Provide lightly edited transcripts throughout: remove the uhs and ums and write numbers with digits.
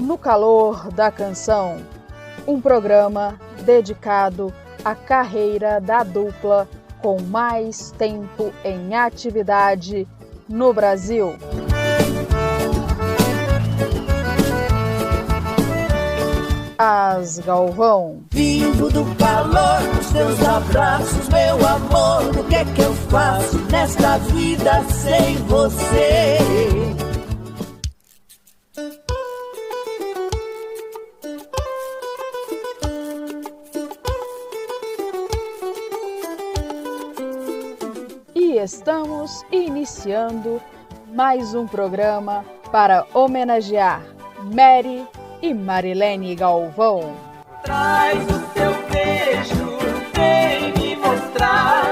No Calor da Canção, um programa dedicado à carreira da dupla com mais tempo em atividade no Brasil. As Galvão. Vivo do calor dos teus abraços, meu amor. O que é que eu faço nesta vida sem você? E estamos iniciando mais um programa para homenagear Mary e Marilene Galvão. Traz o teu beijo, vem me mostrar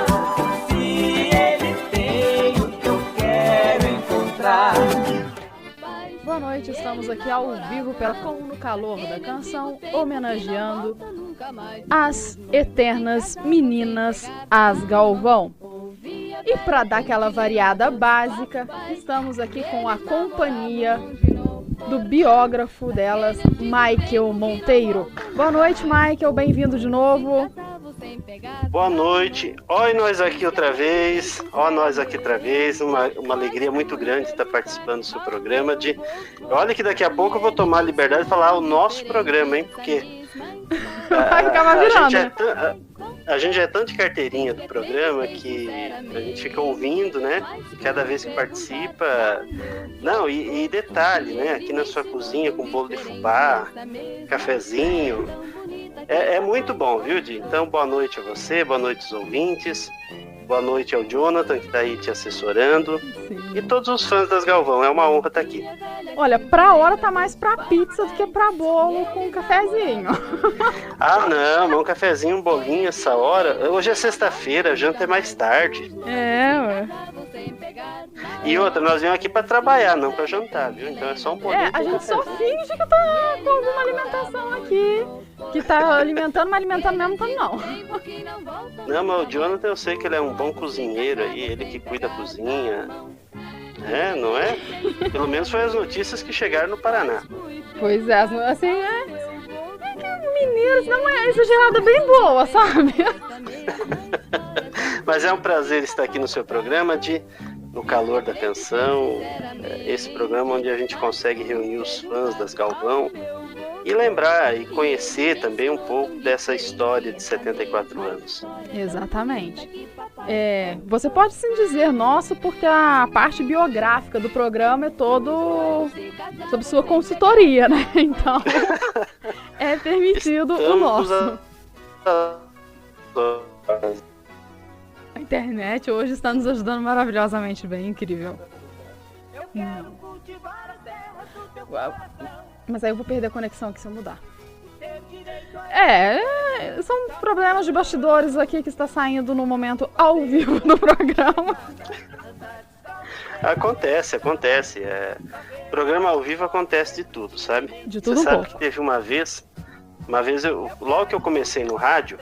se ele tem o que eu quero encontrar. Boa noite, estamos aqui ao vivo no Calor da Canção, homenageando as eternas meninas, as Galvão. E para dar aquela variada básica, estamos aqui com a companhia do biógrafo delas, Michael Monteiro. Boa noite, Michael, bem-vindo de novo. Boa noite, olha nós aqui outra vez, uma alegria muito grande estar participando do seu programa. Olha que daqui a pouco eu vou tomar a liberdade de falar o nosso programa, hein, porque vai acabar virando. A gente já é tanto de carteirinha do programa que a gente fica ouvindo, né? Cada vez que participa. Não, e detalhe, né? Aqui na sua cozinha com bolo de fubá, cafezinho. É muito bom, viu, Di? Então, boa noite a você, boa noite aos ouvintes. Boa noite ao Jonathan, que está aí te assessorando. Sim. E todos os fãs das Galvão, é uma honra estar aqui. Olha, pra hora tá mais pra pizza do que pra bolo com um cafezinho. Ah, não, um cafezinho, um bolinho essa hora. Hoje é sexta-feira, a janta é mais tarde. Ué. E outra, nós viemos aqui pra trabalhar, não pra jantar, viu? Então é só um bolinho. A gente só finge que tá com alguma alimentação aqui. Que tá alimentando, mas alimentando mesmo não. Não, mas o Jonathan, eu sei que ele é um bom cozinheiro aí, ele que cuida da cozinha. Não é? Pelo menos foi as notícias que chegaram no Paraná. Pois é, assim, Mineiro, não é exagerada bem boa, sabe? Mas é um prazer estar aqui no seu programa No Calor da Canção, esse programa onde a gente consegue reunir os fãs das Galvão e lembrar e conhecer também um pouco dessa história de 74 anos. Exatamente. Você pode sim dizer nosso, porque a parte biográfica do programa é todo sob sua consultoria, né? Então, é permitido o nosso. A internet hoje está nos ajudando maravilhosamente bem, incrível. Mas aí eu vou perder a conexão aqui se eu mudar. São problemas de bastidores aqui que está saindo no momento ao vivo do programa. Acontece. Programa ao vivo acontece de tudo, sabe? De tudo. Você sabe que teve uma vez logo que eu comecei no rádio,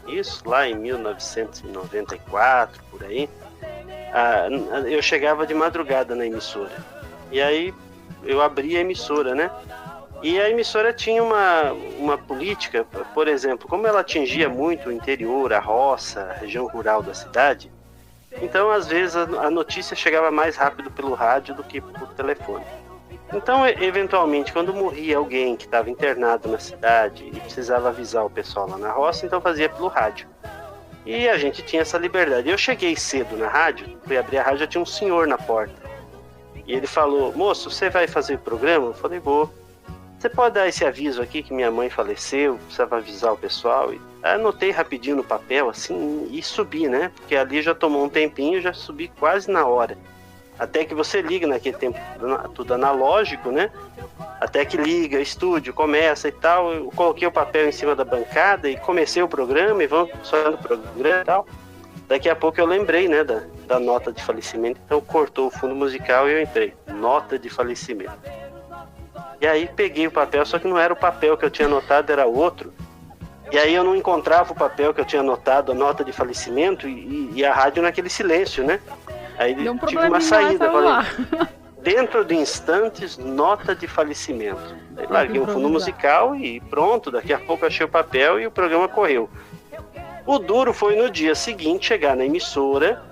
isso lá em 1994, por aí, eu chegava de madrugada na emissora. E aí eu abria a emissora, né? E a emissora tinha uma política, por exemplo, como ela atingia muito o interior, a roça, a região rural da cidade, então às vezes a notícia chegava mais rápido pelo rádio do que por telefone. Então, eventualmente, quando morria alguém que estava internado na cidade e precisava avisar o pessoal lá na roça, então fazia pelo rádio. E a gente tinha essa liberdade. Eu cheguei cedo na rádio, fui abrir a rádio, já tinha um senhor na porta. E ele falou: moço, você vai fazer o programa? Eu falei: vou. Você pode dar esse aviso aqui que minha mãe faleceu, precisava avisar o pessoal. E anotei rapidinho no papel, assim, e subi, né? Porque ali já tomou um tempinho, já subi quase na hora. Até que você liga, naquele tempo tudo analógico, né? Até que liga, estúdio, começa e tal. Eu coloquei o papel em cima da bancada e comecei o programa e vamos funcionando o programa e tal. Daqui a pouco eu lembrei, né, da nota de falecimento. Então cortou o fundo musical e eu entrei. Nota de falecimento. E aí peguei o papel, só que não era o papel que eu tinha anotado, era outro. E aí eu não encontrava o papel que eu tinha anotado, a nota de falecimento, e a rádio naquele silêncio, né? Aí tive uma saída. Falei, dentro de instantes, nota de falecimento. larguei um fundo musical e pronto, daqui a pouco achei o papel e o programa correu. O duro foi no dia seguinte chegar na emissora,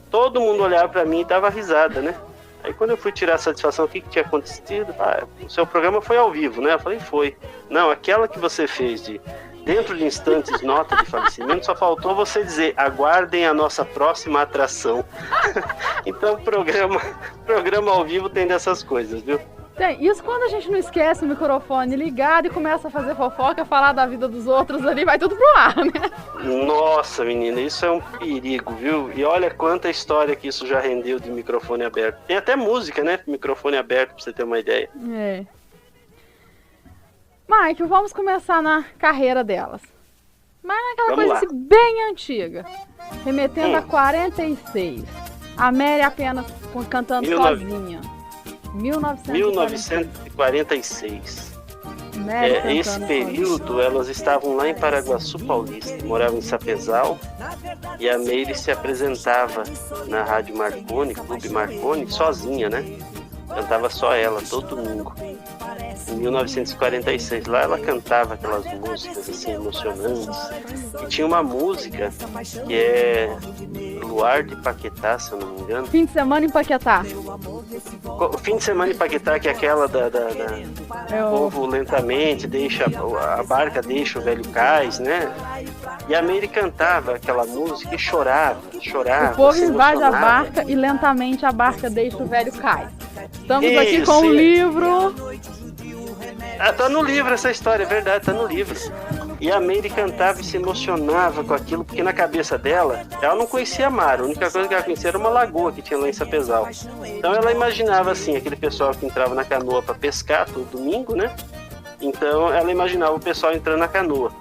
todo mundo olhava pra mim e dava risada, né? Aí quando eu fui tirar a satisfação, o que tinha acontecido? O seu programa foi ao vivo, né? Eu falei, foi. Não, aquela que você fez de dentro de instantes, nota de falecimento, só faltou você dizer, aguardem a nossa próxima atração. Então programa ao vivo tem dessas coisas, viu? Tem. Isso quando a gente não esquece o microfone ligado e começa a fazer fofoca, falar da vida dos outros ali, vai tudo pro ar, né? Nossa, menina, isso é um perigo, viu? E olha quanta história que isso já rendeu de microfone aberto. Tem até música, né? Microfone aberto, pra você ter uma ideia. É. Mike, vamos começar na carreira delas. Mas aquela coisa assim, bem antiga. Remetendo a 46. A Mary apenas cantando sozinha. 1946. Esse período elas estavam lá em Paraguaçu Paulista, moravam em Sapezal, e a Meire se apresentava na Rádio Marconi, Clube Marconi, sozinha, né? Cantava só ela, todo domingo. Em 1946, lá ela cantava aquelas músicas assim emocionantes. E tinha uma música que é Luar de Paquetá, se eu não me engano. Fim de semana em Paquetá. Fim de semana em Paquetá, que é aquela povo lentamente deixa a barca, deixa o velho cais, né? E a Meire cantava aquela música e chorava. O povo invade a barca e lentamente a barca deixa o velho cais. Estamos aqui com o livro. Tá no livro essa história, é verdade, tá no livro. E a Meire cantava e se emocionava com aquilo, porque na cabeça dela, ela não conhecia mar, a única coisa que ela conhecia era uma lagoa que tinha lá em Sapezal. Então ela imaginava assim, aquele pessoal que entrava na canoa para pescar todo domingo, né? Então ela imaginava o pessoal entrando na canoa.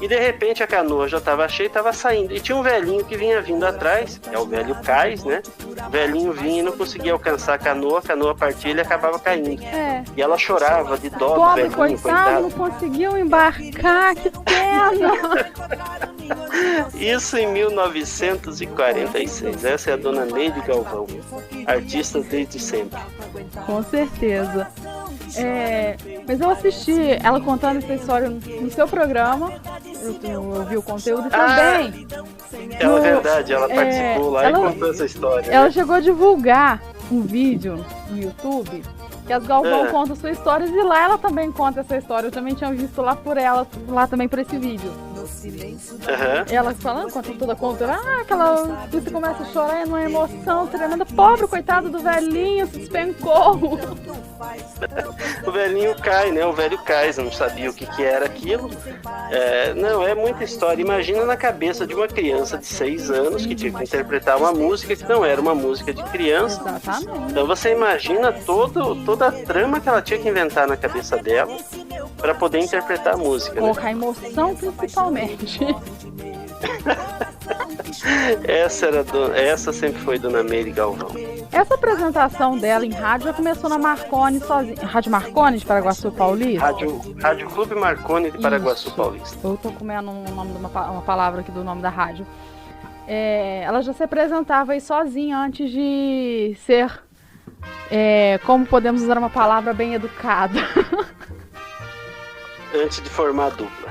E de repente a canoa já estava cheia e estava saindo. E tinha um velhinho que vinha vindo atrás, é o velho cais, né? O velhinho vinha e não conseguia alcançar a canoa partia e ele acabava caindo. E ela chorava de dó do velhinho, coitado. Não conseguiu embarcar, que pena! Isso em 1946. Essa é a dona Neide Galvão, artista desde sempre. Com certeza. Mas eu assisti ela contando essa história no seu programa. Eu vi o conteúdo também. É verdade, ela participou lá e contou essa história. Ela chegou a divulgar um vídeo no YouTube que as Galvão contam suas histórias e lá ela também conta essa história. Eu também tinha visto lá também por esse vídeo. Ela falando, conta toda a conta, aquela você começa a chorar, é uma emoção tremenda. Pobre, coitado do velhinho, se despencou. O velhinho cai, né? O velho cai, não sabia o que era aquilo. Não, é muita história. Imagina na cabeça de uma criança de 6 anos que tinha que interpretar uma música que não era uma música de criança. Exatamente. Então você imagina toda a trama que ela tinha que inventar na cabeça dela para poder interpretar a música. Colocar emoção principalmente. Essa sempre foi Dona Meire Galvão. Essa apresentação dela em rádio já começou na Marconi sozinha. Rádio Marconi de Paraguaçu Paulista? Rádio Clube Marconi de Paraguaçu Paulista. Eu tô comendo o nome de uma palavra aqui do nome da rádio. Ela já se apresentava aí sozinha antes de ser, como podemos usar uma palavra bem educada. Antes de formar a dupla.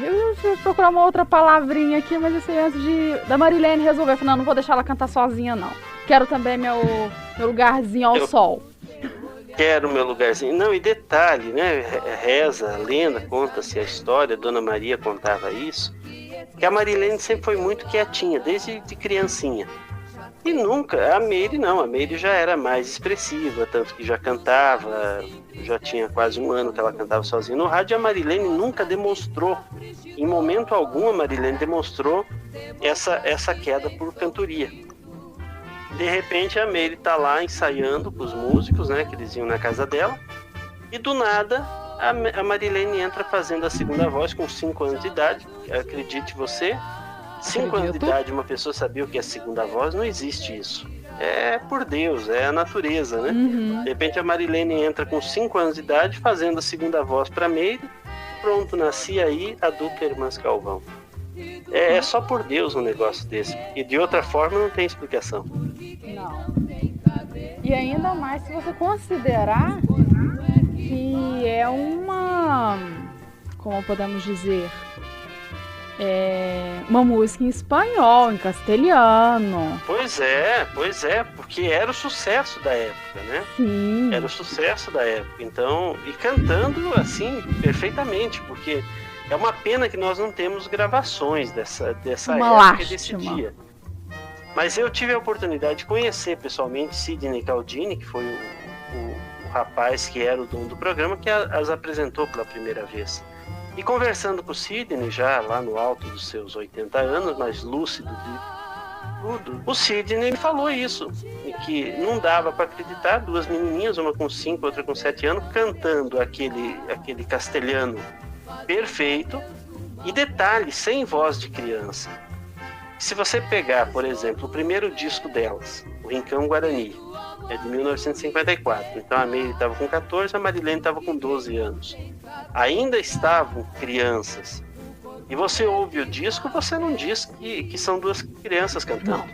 Eu vou procurar uma outra palavrinha aqui, mas isso é antes da Marilene resolver. Falei, não vou deixar ela cantar sozinha, não. Quero também meu lugarzinho ao sol. Quero meu lugarzinho. Não, e detalhe, né? Reza, a lenda, conta-se a história, Dona Maria contava isso, que a Marilene sempre foi muito quietinha, desde de criancinha. E nunca, a Meire já era mais expressiva, tanto que já cantava, já tinha quase 1 ano que ela cantava sozinha no rádio. A Marilene nunca demonstrou, em momento algum a Marilene demonstrou essa queda por cantoria. De repente a Meire tá lá ensaiando com os músicos, né, que eles iam na casa dela, e do nada a Marilene entra fazendo a segunda voz com 5 anos de idade, acredite você. 5 anos de idade, uma pessoa sabia o que é segunda voz, não existe isso. É por Deus, é a natureza, né? De repente a Marilene entra com 5 anos de idade fazendo a segunda voz para Meire. Pronto, nascia aí a dupla Irmãs Galvão. É só por Deus um negócio desse, e de outra forma não tem explicação. Não. E ainda mais se você considerar que é como podemos dizer, uma música em espanhol, em castelhano. Pois é, porque era o sucesso da época, né? Sim. Era o sucesso da época, então, e cantando assim, perfeitamente, porque é uma pena que nós não temos gravações dessa época, desse dia. Mas eu tive a oportunidade de conhecer pessoalmente Sidney Caldini, que foi o rapaz que era o dono do programa, que as apresentou pela primeira vez. E conversando com o Sidney, já lá no alto dos seus 80 anos, mais lúcido de tudo, o Sidney me falou isso, que não dava para acreditar, duas menininhas, uma com 5, outra com 7 anos, cantando aquele castelhano perfeito, e detalhe, sem voz de criança. Se você pegar, por exemplo, o primeiro disco delas, o Rincão Guarani, é de 1954. Então a Meire estava com 14, a Marilene estava com 12 anos. Ainda estavam crianças. E você ouve o disco, você não diz que são duas crianças cantando. Não.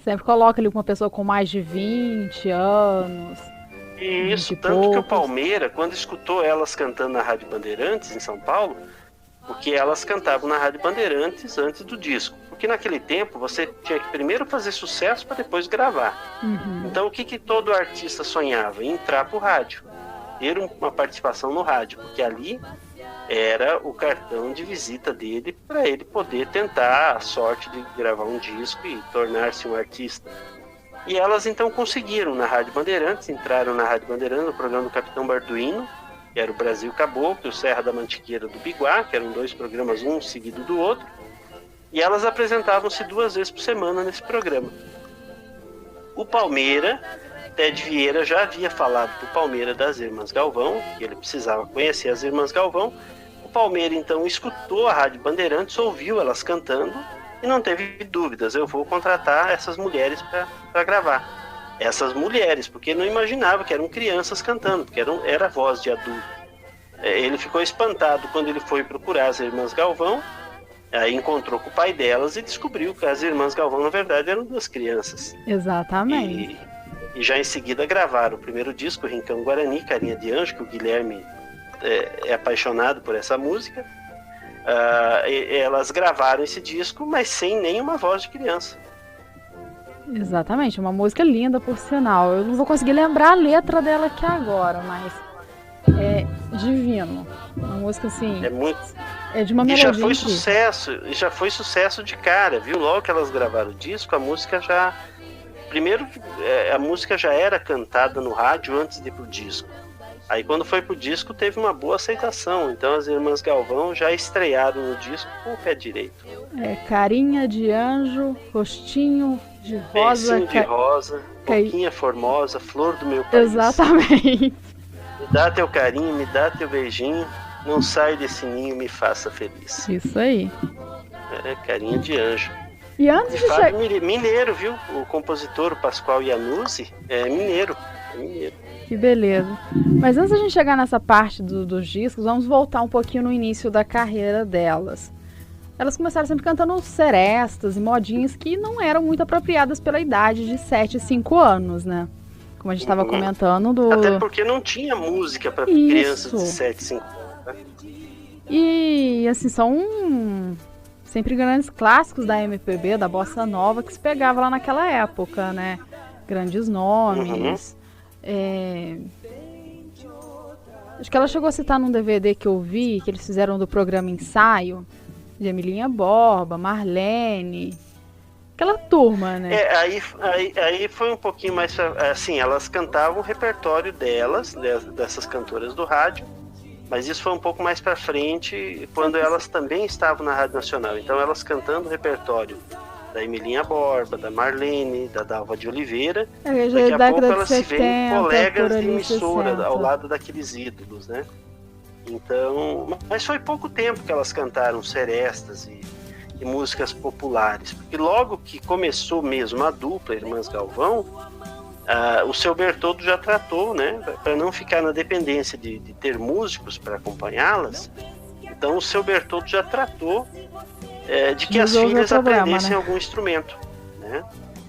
Sempre coloca ali uma pessoa com mais de 20 anos. Isso, tanto que o Palmeira, quando escutou elas cantando na Rádio Bandeirantes, em São Paulo, porque elas cantavam na Rádio Bandeirantes antes do disco. Porque naquele tempo você tinha que primeiro fazer sucesso para depois gravar. Uhum. Então o que todo artista sonhava? Entrar pro rádio, ter uma participação no rádio, porque ali era o cartão de visita dele para ele poder tentar a sorte de gravar um disco e tornar-se um artista. E elas então conseguiram na Rádio Bandeirantes, entraram na Rádio Bandeirantes no programa do Capitão Barduino, que era o Brasil Caboclo, e o Serra da Mantiqueira do Biguá, que eram 2 programas, um seguido do outro. E elas apresentavam-se 2 vezes por semana nesse programa. O Palmeira, Ted Vieira, já havia falado para o Palmeira das Irmãs Galvão, que ele precisava conhecer as Irmãs Galvão. O Palmeira, então, escutou a Rádio Bandeirantes, ouviu elas cantando e não teve dúvidas. Eu vou contratar essas mulheres para gravar. Essas mulheres, porque não imaginava que eram crianças cantando, porque era voz de adulto. Ele ficou espantado quando ele foi procurar as Irmãs Galvão. Aí encontrou com o pai delas e descobriu que as Irmãs Galvão, na verdade, eram 2 crianças. Exatamente. E já em seguida gravaram o primeiro disco, Rincão Guarani, Carinha de Anjo, que o Guilherme é apaixonado por essa música. Elas gravaram esse disco, mas sem nenhuma voz de criança. Exatamente, uma música linda, por sinal. Eu não vou conseguir lembrar a letra dela aqui agora, mas é divino. Uma música assim... É de uma melodia. E já foi sucesso de cara, viu? Logo que elas gravaram o disco, a música já... Primeiro, a música já era cantada no rádio antes de ir pro disco. Aí quando foi pro disco, teve uma boa aceitação. Então as Irmãs Galvão já estrearam no disco com o pé direito. Carinha de anjo, rostinho de rosa... Beicinho de rosa, boquinha formosa, flor do meu país. Exatamente. Me dá teu carinho, me dá teu beijinho, não sai desse ninho, me faça feliz. Isso aí. Carinha de anjo. E antes de chegar... Mineiro, viu? O compositor, o Pascoal Iannuzzi, é mineiro. Que beleza. Mas antes de a gente chegar nessa parte dos discos, vamos voltar um pouquinho no início da carreira delas. Elas começaram sempre cantando serestas e modinhas que não eram muito apropriadas pela idade de 7 e 5 anos, né? Como a gente estava comentando Até porque não tinha música para crianças de 7 e 5 anos, né? E assim, são sempre grandes clássicos da MPB, da Bossa Nova, que se pegava lá naquela época, né? Grandes nomes. Acho que ela chegou a citar num DVD que eu vi, que eles fizeram do programa Ensaio, de Emilinha Borba, Marlene, aquela turma, né? Aí foi um pouquinho mais... Assim, elas cantavam o repertório delas, dessas cantoras do rádio, mas isso foi um pouco mais pra frente, quando elas também estavam na Rádio Nacional. Então elas cantando o repertório da Emilinha Borba, da Marlene, da Dalva de Oliveira. Daqui a pouco elas se veem colegas de emissora ao lado daqueles ídolos, né? Então, mas foi pouco tempo que elas cantaram serestas e músicas populares, porque logo que começou mesmo a dupla Irmãs Galvão, o seu Bertoldo já tratou, né, para não ficar na dependência de ter músicos para acompanhá-las. Então o seu Bertoldo já tratou de que as filhas aprendessem algum instrumento, né?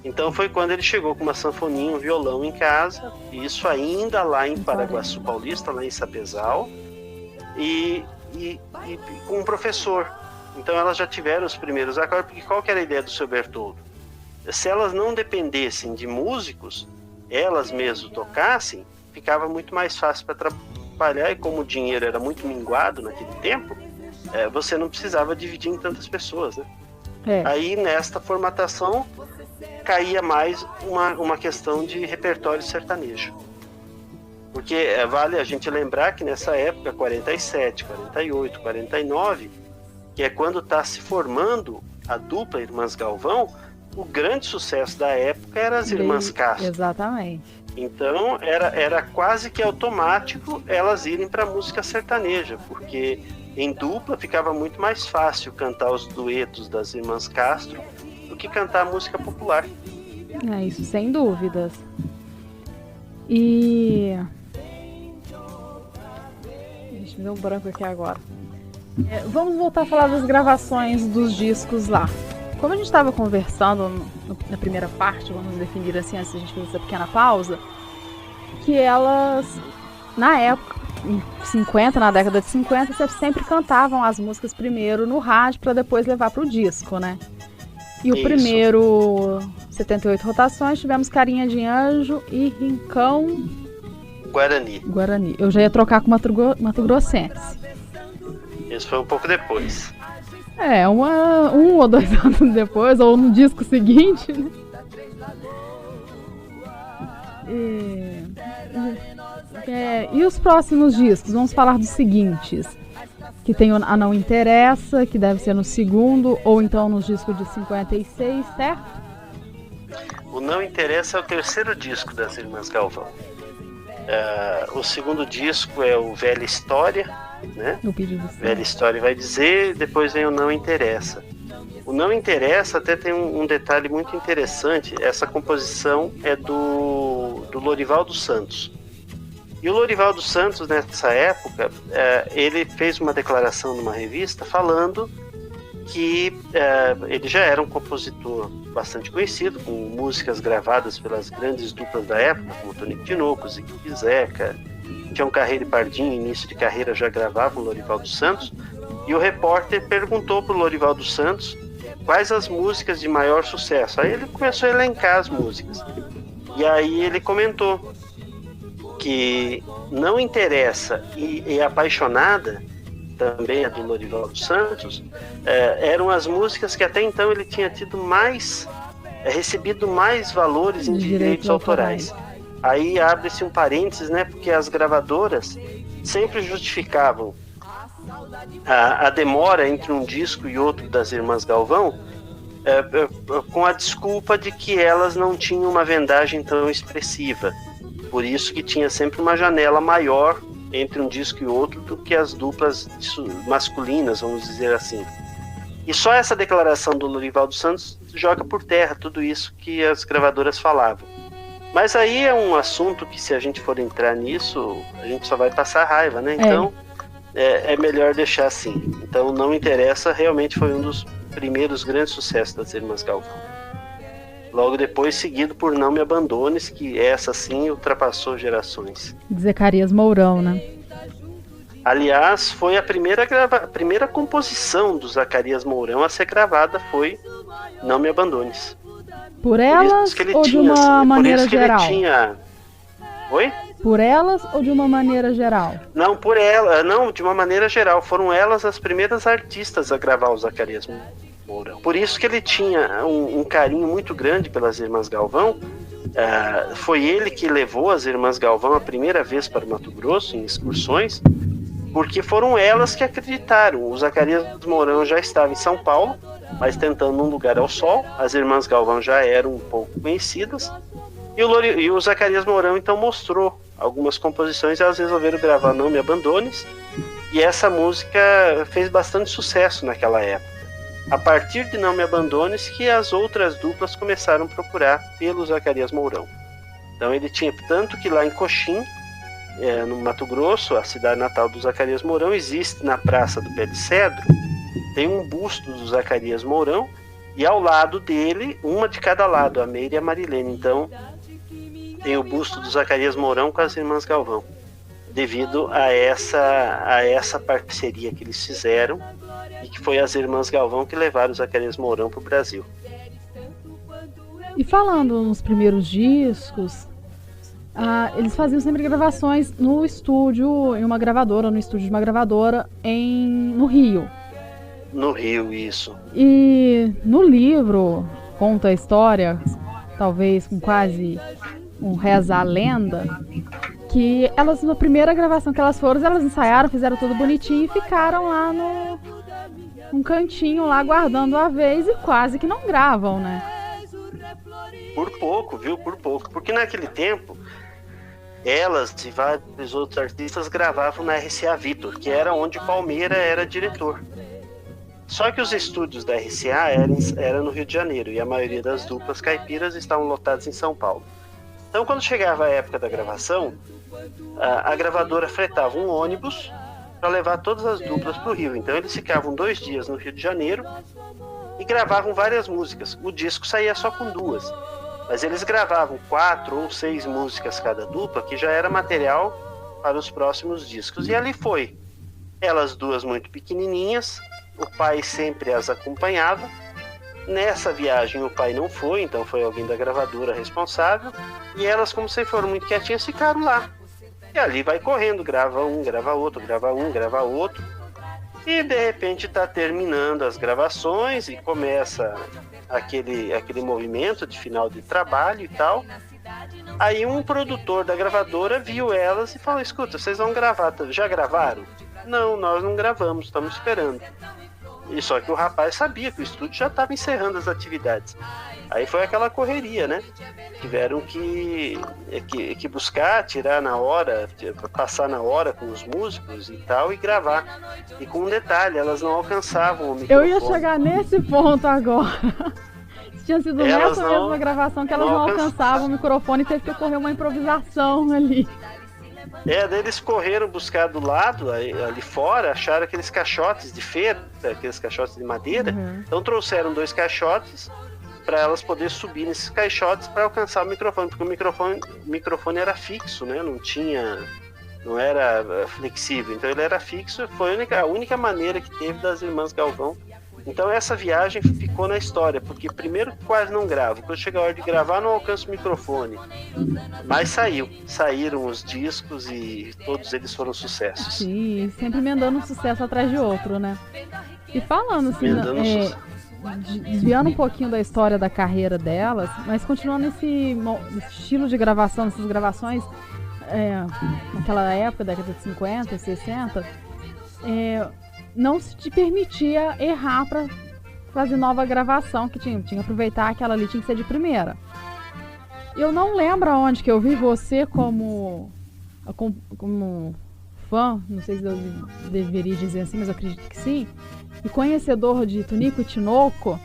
Então foi quando ele chegou com uma sanfoninha, um violão em casa, isso ainda lá em Paraguaçu Paulista, lá em Sapezal, e com um professor. Então elas já tiveram os primeiros acordes, porque qual que era a ideia do seu Bertoldo? Se elas não dependessem de músicos, elas mesmas tocassem, ficava muito mais fácil para trabalhar, e como o dinheiro era muito minguado naquele tempo, você não precisava dividir em tantas pessoas, né? Aí nesta formatação caía mais uma questão de repertório sertanejo. Porque vale a gente lembrar que nessa época, 47, 48, 49, que é quando está se formando a dupla Irmãs Galvão, o grande sucesso da época era as Irmãs Castro. Exatamente. Então era quase que automático elas irem para a música sertaneja, porque em dupla ficava muito mais fácil cantar os duetos das Irmãs Castro do que cantar a música popular. Isso sem dúvidas. E... Deixa eu ver um branco aqui agora. Vamos voltar a falar das gravações dos discos lá. Como a gente estava conversando na primeira parte, vamos definir assim, antes de a gente fazer essa pequena pausa, que elas, na época, na década de 50, sempre cantavam as músicas primeiro no rádio para depois levar para o disco, né? E o primeiro 78 rotações, tivemos Carinha de Anjo e Rincão Guarani. Eu já ia trocar com Mato Grossense. Isso foi um pouco depois. Um ou 2 anos depois, ou no disco seguinte, né? E os próximos discos? Vamos falar dos seguintes. Que tem a Não Interessa, que deve ser no segundo, ou então nos discos de 56, certo? O Não Interessa é o terceiro disco das Irmãs Galvão. O segundo disco é o Velha História, né? Velha História vai dizer, depois vem o Não Interessa. O Não Interessa até tem um detalhe muito interessante. Essa composição é do Lorival dos Santos. E o Lorival dos Santos, nessa época, ele fez uma declaração numa revista falando que ele já era um compositor bastante conhecido, com músicas gravadas pelas grandes duplas da época, como Tonico Tinoco, Zico Zeca, Tião Carreiro e Pardinho, início de carreira já gravavam o Lorival dos Santos, e o repórter perguntou para o Lorival dos Santos quais as músicas de maior sucesso. Aí ele começou a elencar as músicas. E aí ele comentou que Não Interessa e Apaixonada, também a do Lorival dos Santos, eram as músicas que até então ele tinha tido recebido mais valores em direitos autorais. Aí abre-se um parênteses, né, porque as gravadoras sempre justificavam a demora entre um disco e outro das Irmãs Galvão com a desculpa de que elas não tinham uma vendagem tão expressiva. Por isso que tinha sempre uma janela maior entre um disco e outro do que as duplas masculinas, vamos dizer assim. E só essa declaração do Lorival dos Santos joga por terra tudo isso que as gravadoras falavam. Mas aí é um assunto que, se a gente for entrar nisso, a gente só vai passar raiva, né? Então é melhor deixar assim. Então Não Interessa realmente foi um dos primeiros grandes sucessos das Irmãs Galvão. Logo depois, seguido por Não Me Abandones, que essa sim ultrapassou gerações. De Zacarias Mourão, né? Aliás, foi a primeira composição do Zacarias Mourão a ser gravada, foi Não Me Abandones. Por elas ou de uma maneira geral? Oi? Por elas ou de uma maneira geral? Não, por ela, não, de uma maneira geral. Foram elas as primeiras artistas a gravar o Zacarias Mourão. Por isso que ele tinha um carinho muito grande pelas Irmãs Galvão. Foi ele que levou as Irmãs Galvão a primeira vez para o Mato Grosso, em excursões, porque foram elas que acreditaram. O Zacarias Mourão já estava em São Paulo, mas tentando um lugar ao sol. As Irmãs Galvão já eram um pouco conhecidas. E o Zacarias Mourão então mostrou algumas composições, e elas resolveram gravar Não Me Abandones, e essa música fez bastante sucesso naquela época. A partir de Não Me Abandones que as outras duplas começaram a procurar pelo Zacarias Mourão. Então ele tinha, tanto que lá em Coxim, no Mato Grosso, a cidade natal do Zacarias Mourão, existe na Praça do Pé de Cedro, tem um busto do Zacarias Mourão, E ao lado dele, uma de cada lado, a Meire e a Marilene. Então, tem o busto do Zacarias Mourão com as irmãs Galvão, devido a essa parceria que eles fizeram, e que foi as irmãs Galvão que levaram o Zacarias Mourão para o Brasil. E falando nos primeiros discos, eles faziam sempre gravações no estúdio, em uma gravadora, no estúdio de uma gravadora no Rio. No Rio, isso. E no livro conta a história, talvez com quase um reza a lenda, que elas, na primeira gravação que elas foram, elas ensaiaram, fizeram tudo bonitinho e ficaram lá num cantinho lá guardando a vez e quase que não gravam, né? Por pouco, viu? Por pouco. Porque naquele tempo, elas e vários outros artistas gravavam na RCA Victor, que era onde Palmeira era diretor. Só que os estúdios da RCA eram no Rio de Janeiro, e a maioria das duplas caipiras estavam lotadas em São Paulo. Então, quando chegava a época da gravação, a gravadora fretava um ônibus para levar todas as duplas para o Rio. Então, eles ficavam 2 dias no Rio de Janeiro e gravavam várias músicas. O disco saía só com 2, mas eles gravavam 4 ou 6 músicas cada dupla, que já era material para os próximos discos. E ali foi. Elas duas muito pequenininhas, o pai sempre as acompanhava. Nessa viagem o pai não foi, então foi alguém da gravadora responsável. E elas, como sempre foram muito quietinhas, ficaram lá. E ali vai correndo, grava um, grava outro, grava um, grava outro. E de repente está terminando as gravações e começa aquele movimento de final de trabalho e tal. Aí um produtor da gravadora viu elas e falou: escuta, vocês vão gravar, já gravaram? Não, nós não gravamos, estamos esperando. E só que o rapaz sabia que o estúdio já estava encerrando as atividades. Aí foi aquela correria, né? Tiveram que buscar, tirar na hora, passar na hora com os músicos e tal, e gravar. E com um detalhe, elas não alcançavam o microfone. Eu ia chegar nesse ponto agora. Tinha sido nessa mesma gravação que elas não alcançavam o microfone e teve que ocorrer uma improvisação ali. Daí eles correram buscar do lado, ali fora, acharam aqueles caixotes de feira, aqueles caixotes de madeira. Então trouxeram 2 caixotes para elas poderem subir nesses caixotes para alcançar o microfone, porque o microfone era fixo, né? Não era flexível, então ele era fixo. Foi a única maneira que teve das irmãs Galvão. Então essa viagem ficou na história, porque primeiro quase não gravo, quando chega a hora de gravar não alcança o microfone, mas saíram os discos e todos eles foram sucessos. Sim, sempre emendando um sucesso atrás de outro, né? E falando assim, desviando um pouquinho da história da carreira delas, mas continuando nesse estilo de gravação, nessas gravações, naquela época, década de 50, 60, não se te permitia errar para fazer nova gravação, que tinha que aproveitar aquela ali, tinha que ser de primeira. Eu não lembro aonde que eu vi você como fã, não sei se eu deveria dizer assim, mas eu acredito que sim, e conhecedor de Tunico e Tinoco.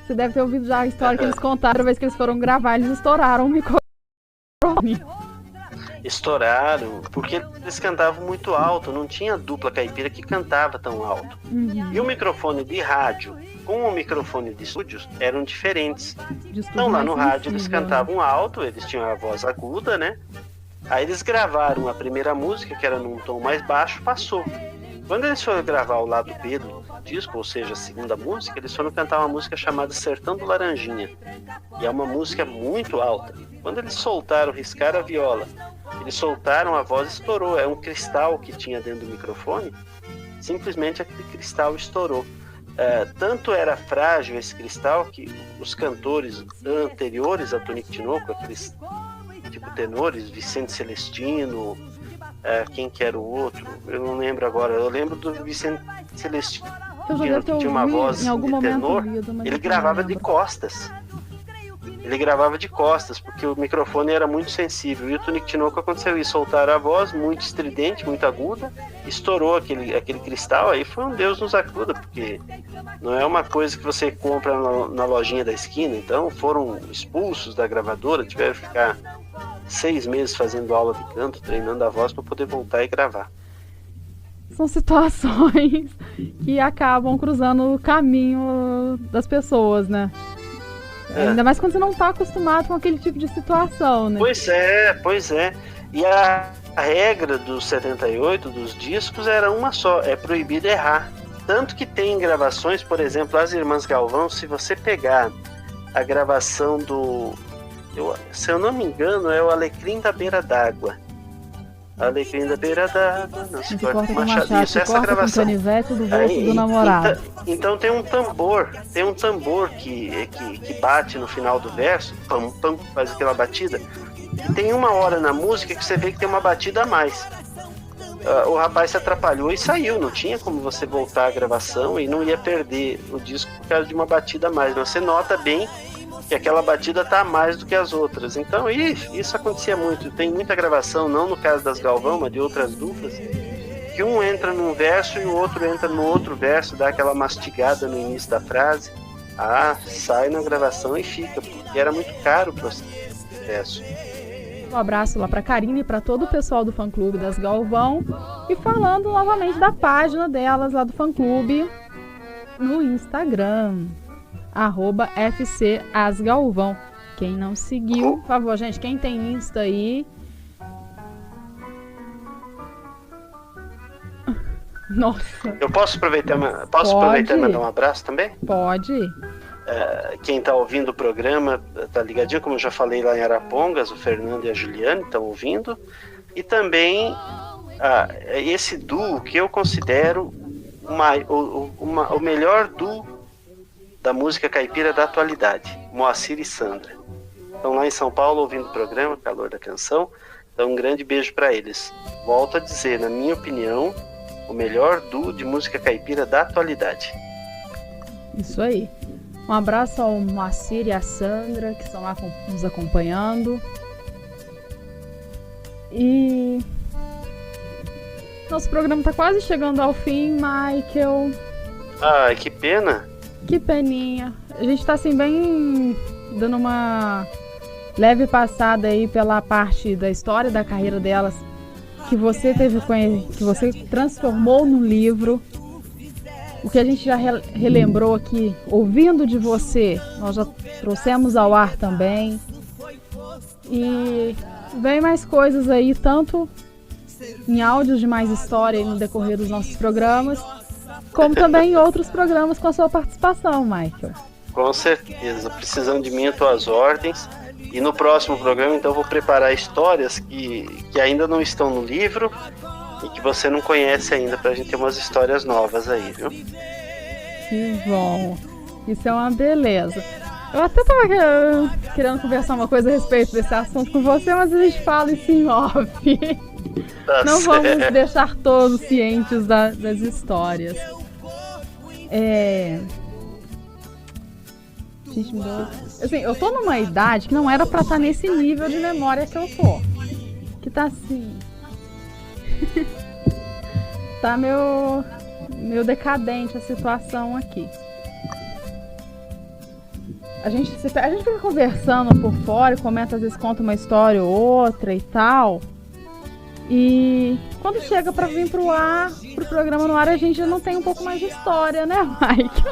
Você deve ter ouvido já a história que eles contaram, a vez que eles foram gravar, eles estouraram o microfone. Estouraram, porque eles cantavam muito alto, não tinha dupla caipira que cantava tão alto. E o microfone de rádio com o microfone de estúdios eram diferentes. Então lá no rádio eles cantavam alto, eles tinham a voz aguda, né? Aí eles gravaram a primeira música, que era num tom mais baixo, passou. Quando eles foram gravar o lado B do disco, ou seja, a segunda música, eles foram cantar uma música chamada Sertão do Laranjinha. E é uma música muito alta. Quando eles soltaram, riscaram a viola, eles soltaram, a voz estourou. É um cristal que tinha dentro do microfone, simplesmente aquele cristal estourou. Tanto era frágil esse cristal que os cantores anteriores a Tunico e Tinoco, aqueles tipo tenores, Vicente Celestino, quem que era o outro? Eu não lembro agora. Eu lembro do Vicente Celestino, que tinha uma voz de tenor. Ele gravava de costas. Ele gravava de costas, porque o microfone era muito sensível. E o Tunico e Tinoco aconteceu isso, soltaram a voz muito estridente, muito aguda, estourou aquele cristal. Aí foi um Deus nos acuda, porque não é uma coisa que você compra na lojinha da esquina. Então foram expulsos da gravadora, tiveram que ficar 6 meses fazendo aula de canto, treinando a voz para poder voltar e gravar. são situações que acabam cruzando o caminho das pessoas, né? Ainda mais quando você não tá acostumado com aquele tipo de situação, né? Pois é. E a regra dos 78, dos discos, era uma só, é proibido errar. Tanto que tem gravações, por exemplo, As Irmãs Galvão, se você pegar a gravação do... se eu não me engano, é o Alecrim da Beira d'Água. Alecrim da Beira d'Água, não se corta com machado. Isso, essa gravação. Com canivete do bolso do namorado. Então tem um tambor que bate no final do verso, pam, pam, faz aquela batida. E tem uma hora na música que você vê que tem uma batida a mais. O rapaz se atrapalhou e saiu, não tinha como você voltar à gravação e não ia perder o disco por causa de uma batida a mais. Você nota bem que aquela batida tá a mais do que as outras. Então, isso acontecia muito. Tem muita gravação, não no caso das Galvão, mas de outras duplas, que um entra num verso e o outro entra no outro verso, dá aquela mastigada no início da frase. Sai na gravação e fica, porque era muito caro o processo. Um abraço lá para Karine e para todo o pessoal do fã-clube das Galvão. E falando novamente da página delas lá do fã-clube no Instagram, @FCAsGalvão. Quem não seguiu, por favor, gente, quem tem Insta aí... Nossa. Eu posso aproveitar e mandar um abraço também? Pode. Quem está ouvindo o programa tá ligadinho, como eu já falei lá em Arapongas, o Fernando e a Juliane estão ouvindo. E também esse duo que eu considero o melhor duo da música caipira da atualidade, Moacir e Sandra. Estão lá em São Paulo ouvindo o programa Calor da Canção. Então um grande beijo para eles. Volto a dizer, na minha opinião, o melhor duo de música caipira da atualidade. Isso aí. Um abraço ao Moacir e à Sandra, que estão lá nos acompanhando. E nosso programa está quase chegando ao fim, Michael. Que pena. Que peninha. A gente está assim bem dando uma leve passada aí pela parte da história da carreira delas, que você transformou no livro. O que a gente já relembrou aqui, ouvindo de você, nós já trouxemos ao ar também. E vem mais coisas aí, tanto em áudios de mais história no decorrer dos nossos programas, como também em outros programas com a sua participação, Michael. Com certeza, precisando de mim, eu tô às ordens. E no próximo programa, então, eu vou preparar histórias que ainda não estão no livro e que você não conhece ainda, pra gente ter umas histórias novas aí, viu? Que bom. Isso é uma beleza. Eu até tava querendo conversar uma coisa a respeito desse assunto com você, mas a gente fala isso em off. Não vamos deixar todos cientes das histórias. Gente, assim, eu tô numa idade que não era pra estar nesse nível de memória que eu tô. Que tá assim... Tá meio decadente a situação aqui. A gente fica conversando por fora e comenta, às vezes conta uma história ou outra e tal. E quando chega pra vir pro programa no ar, a gente já não tem um pouco mais de história, né, Mike?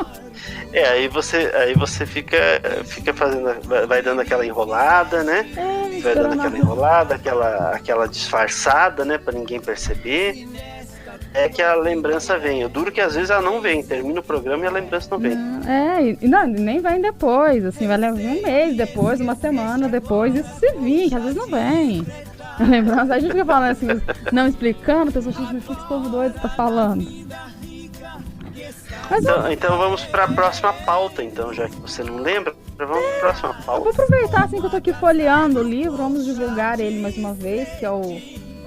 Aí você fica fazendo, vai dando aquela enrolada, né? Vai dando aquela enrolada, aquela disfarçada, né? Pra ninguém perceber. É que a lembrança vem. Eu duro que às vezes ela não vem. Termina o programa e a lembrança não vem. Nem vem depois. Assim, vai levar um mês depois, uma semana depois. Isso se vir, que às vezes não vem. A lembrança, a gente fica falando assim, não explicando, a pessoa acha que esse povo doido tá falando. Mas então vamos para a próxima pauta, então, já que você não lembra, vamos para a próxima pauta. Eu vou aproveitar assim que eu tô aqui folheando o livro, vamos divulgar ele mais uma vez, que é o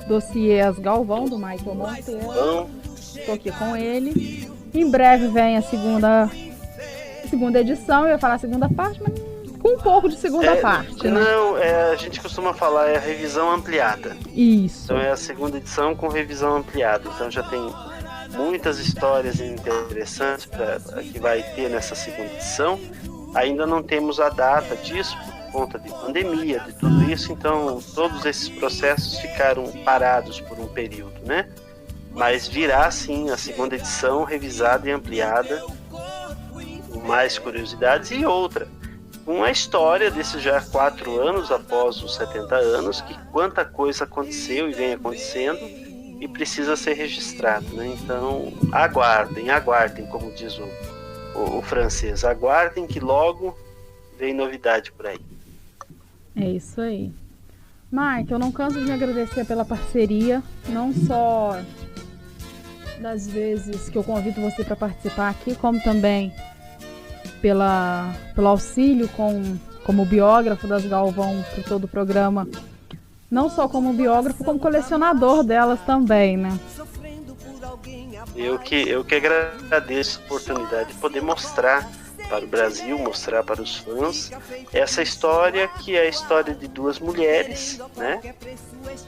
Dossiê As Galvão, do Michael Monteiro. Estou aqui com ele. Em breve vem a segunda edição, eu ia falar a segunda parte, mas com um pouco de segunda parte, né? Não, a gente costuma falar, é a revisão ampliada. Isso. Então é a segunda edição com revisão ampliada, então já tem muitas histórias interessantes que vai ter nessa segunda edição. Ainda não temos a data disso por conta de pandemia, de tudo isso, então todos esses processos ficaram parados por um período, né? Mas virá sim a segunda edição revisada e ampliada, com mais curiosidades e outra. Uma história desses já 4 anos após os 70 anos, que quanta coisa aconteceu e vem acontecendo e precisa ser registrado, né? Então aguardem, como diz o francês, aguardem que logo vem novidade por aí. É isso aí. Mike, eu não canso de me agradecer pela parceria, não só das vezes que eu convido você para participar aqui, como também pelo auxílio como biógrafo das Galvão para todo o programa, não só como biógrafo, como colecionador delas também, né? Eu que agradeço a oportunidade de poder mostrar para o Brasil, mostrar para os fãs essa história, que é a história de 2 mulheres, né,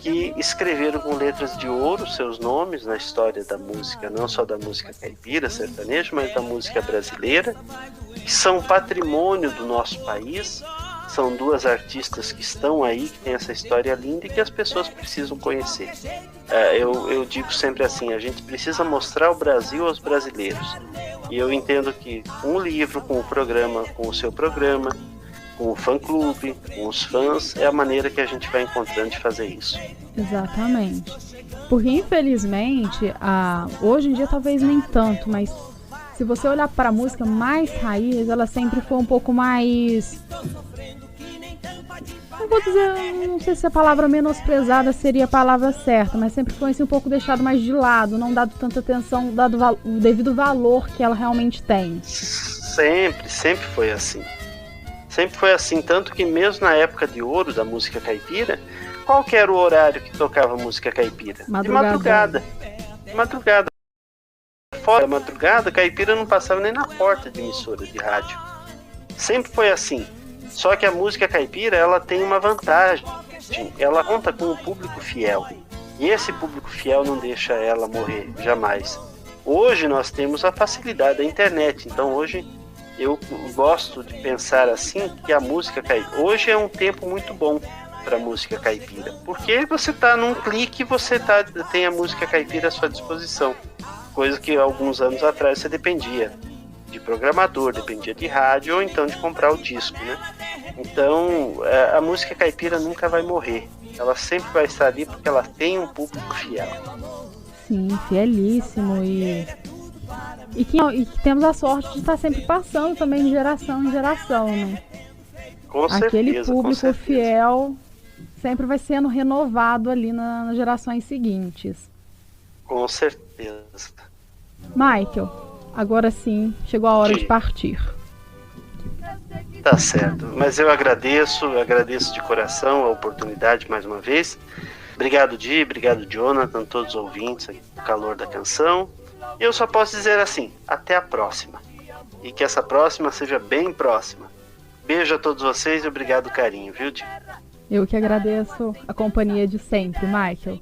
que escreveram com letras de ouro seus nomes na história da música, não só da música caipira, sertaneja, mas da música brasileira, que são patrimônio do nosso país. São 2 artistas que estão aí, que tem essa história linda e que as pessoas precisam conhecer. Eu digo sempre assim, a gente precisa mostrar o Brasil aos brasileiros. E eu entendo que um livro, com o programa, com o seu programa, com o fã-clube, com os fãs, é a maneira que a gente vai encontrando de fazer isso. Exatamente. Porque, infelizmente, hoje em dia talvez nem tanto, mas se você olhar para a música mais raiz, ela sempre foi um pouco mais... Não vou dizer, não sei se a palavra menosprezada seria a palavra certa, mas sempre foi assim, um pouco deixado mais de lado, não dado tanta atenção, dado o devido valor que ela realmente tem. Sempre foi assim. Sempre foi assim, tanto que mesmo na época de ouro da música caipira, qual que era o horário que tocava música caipira? Madrugada. De madrugada. Fora da madrugada, caipira não passava nem na porta de emissora de rádio. Sempre foi assim. Só que a música caipira, ela tem uma vantagem. Ela conta com um público fiel. E esse público fiel não deixa ela morrer, jamais. Hoje nós temos a facilidade da internet. Então hoje eu gosto de pensar assim, que a música caipira... Hoje é um tempo muito bom para a música caipira. Porque você está num clique e você tem a música caipira à sua disposição. Coisa que alguns anos atrás você dependia de programador, dependia de rádio ou então de comprar o disco, né? Então a música caipira nunca vai morrer, ela sempre vai estar ali porque ela tem um público fiel. Sim, fielíssimo e que temos a sorte de estar sempre passando também de geração em geração, né? Com certeza. Aquele público fiel sempre vai sendo renovado ali nas gerações seguintes. Com certeza. Michael, agora sim, chegou a hora de partir. Tá certo, mas eu agradeço de coração a oportunidade mais uma vez. Obrigado, Di, obrigado, Jonathan, todos os ouvintes aqui do Calor da Canção. E eu só posso dizer assim, até a próxima. E que essa próxima seja bem próxima. Beijo a todos vocês e obrigado, carinho, viu, Di? Eu que agradeço a companhia de sempre, Michael.